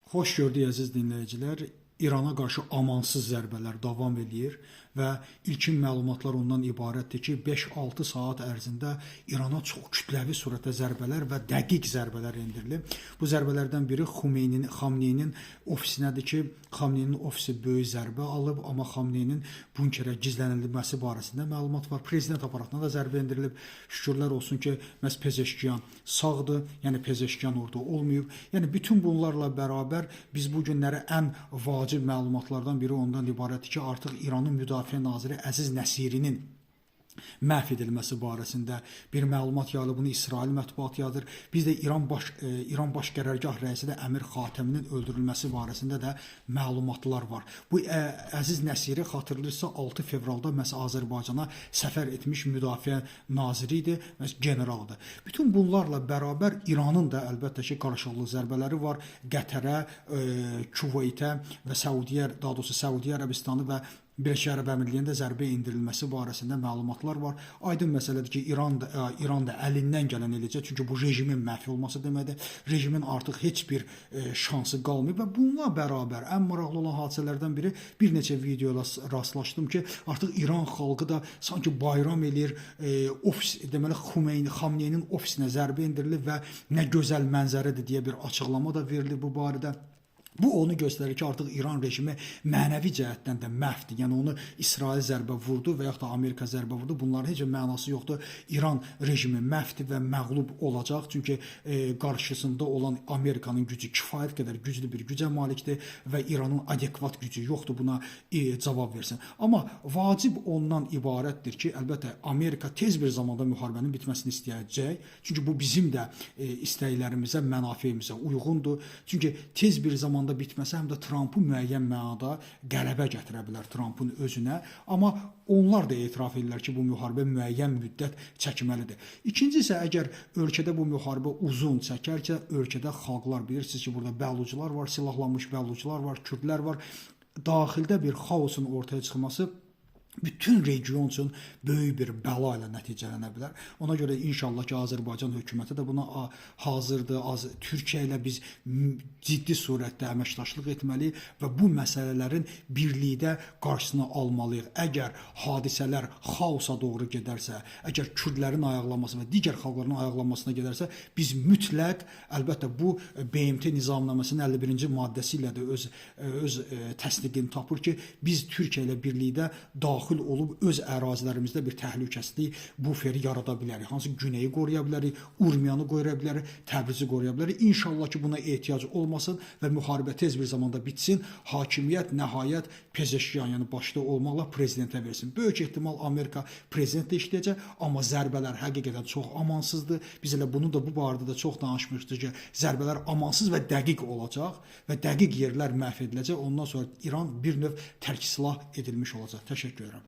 Xoş gördük əziz dinləyicilər. İrana qarşı amansız zərbələr davam edir və ilkin məlumatlar ondan ibarətdir ki, 5-6 saat ərzində İrana çox kütləvi surətdə zərbələr və dəqiq zərbələr endirilib. Bu zərbələrdən biri Xamneyinin ofisinədir ki, Xamneyinin ofisi böyük zərbə alıb, amma Xamneyinin bunkerə gizlənilməsi barəsində məlumat var. Prezident aparatına da zərbə endirilib. Şükürlər olsun ki, məhz Pezeşkiyan sağdır, yəni Pezeşkiyan orada olmayıb. Yəni bütün bunlarla bərabər biz bu günləri ən vacib məlumatlardan biri ondan ibarətdir ki, artıq İranın Müdafiə naziri Əziz Nəsirinin məhv edilməsi barəsində bir məlumat yayılıb. Bunu İsrail mətbuatı yazır. Biz də İran Baş Qərargah rəisi də Əmir Xatəminin öldürülməsi barəsində də məlumatlar var. Bu Əziz Nəsiri xatırlayırsa 6 fevralda məhz Azərbaycana səfər etmiş müdafiə naziri idi, məhz generaldır. Bütün bunlarla bərabər İranın da əlbəttə ki, qarşılıqlı zərbələri var. Qətərə, Küveytə və Səudiyyə Ərəbistanı və Birləşmiş Ərəb Əmirliklərində zərbə endirilməsi barəsində məlumatlar var. Aydın məsələdir ki, İran da əlindən gələn eləyəcək. Çünki bu rejimin məhv olması deməkdir. Rejimin artıq heç bir şansı qalmayıb və bununla bərabər ən maraqlı olan hadisələrdən biri bir neçə videoda rastlaşdım ki, artıq İran xalqı da sanki bayram eləyir. Deməli Xamneyinin ofisinə zərbə endirilib və nə gözəl mənzərədir deyə bir açıqlama da verilir bu barədə. Bu onu göstərir ki, artıq İran rejimi mənəvi cəhətdən də məhvdir. Yəni onu İsrail zərbə vurdu və yaxud da Amerika zərbə vurdu. Bunların heç mənası yoxdur. İran rejimi məhvdir və məğlub olacaq. Çünki qarşısında olan Amerikanın gücü kifayət qədər güclü bir gücə malikdir və İranın adekvat gücü yoxdur buna cavab versin. Amma vacib ondan ibarətdir ki, əlbəttə Amerika tez bir zamanda müharibənin bitməsini istəyəcək. Çünki bu bizim də istəklərimizə, mənafeyimizə uyğundur. Çünki tez bir zamanda bitməsə həm də Trumpı müəyyən mənada qələbə gətirə bilər Trumpın özünə. Amma onlar da etiraf edirlər ki, bu müharibə müəyyən müddət çəkməlidir. İkinci isə əgər ölkədə bu müharibə uzun çəkərsə, ölkədə xalqlar bilirsiniz ki, burada bəlucular var, silahlanmış bəlucular var, kürdlər var. Daxildə bir xaosun ortaya çıxması bütün region üçün böyük bir bəla ilə nəticələnə bilər. Ona görə inşallah ki, Azərbaycan hökuməti də buna hazırdır. Türkiyə ilə biz ciddi surətdə əməkdaşlıq etməliyik və bu məsələlərin birlikdə qarşısını almalıyıq. Əgər hadisələr xaosa doğru gedərsə, əgər kürdlərin ayaqlanması və digər xalqların ayaqlanmasına gedərsə, biz mütləq, əlbəttə bu BMT nizamnaməsinin 51-ci maddəsi ilə də öz təsdiqini tapır ki, biz Türkiyə ilə birlikdə daxil olub öz ərazilərimizdə bir təhlükəsizlik buferi yarada bilərik. Hansı Güneyi qoruya bilərik, Urmiyanı qoruya bilərik, Təbrizi qoruya bilərik. İnşallah ki, buna ehtiyac olmasın və müharibə tez bir zamanda bitsin. Hakimiyyət nəhayət Pezeşkiyan, yəni başda olmaqla prezidentə versin. Böyük ehtimal Amerika prezidentlə işləyəcək, amma zərbələr həqiqətən çox amansızdır. Biz elə bunu da bu barədə də çox danışmışdıq ki, zərbələr amansız və dəqiq olacaq və dəqiq yerlər məhv ediləcək. Ondan sonra İran bir növ tərk silah edilmiş olacaq. Təşəkkür edirəm.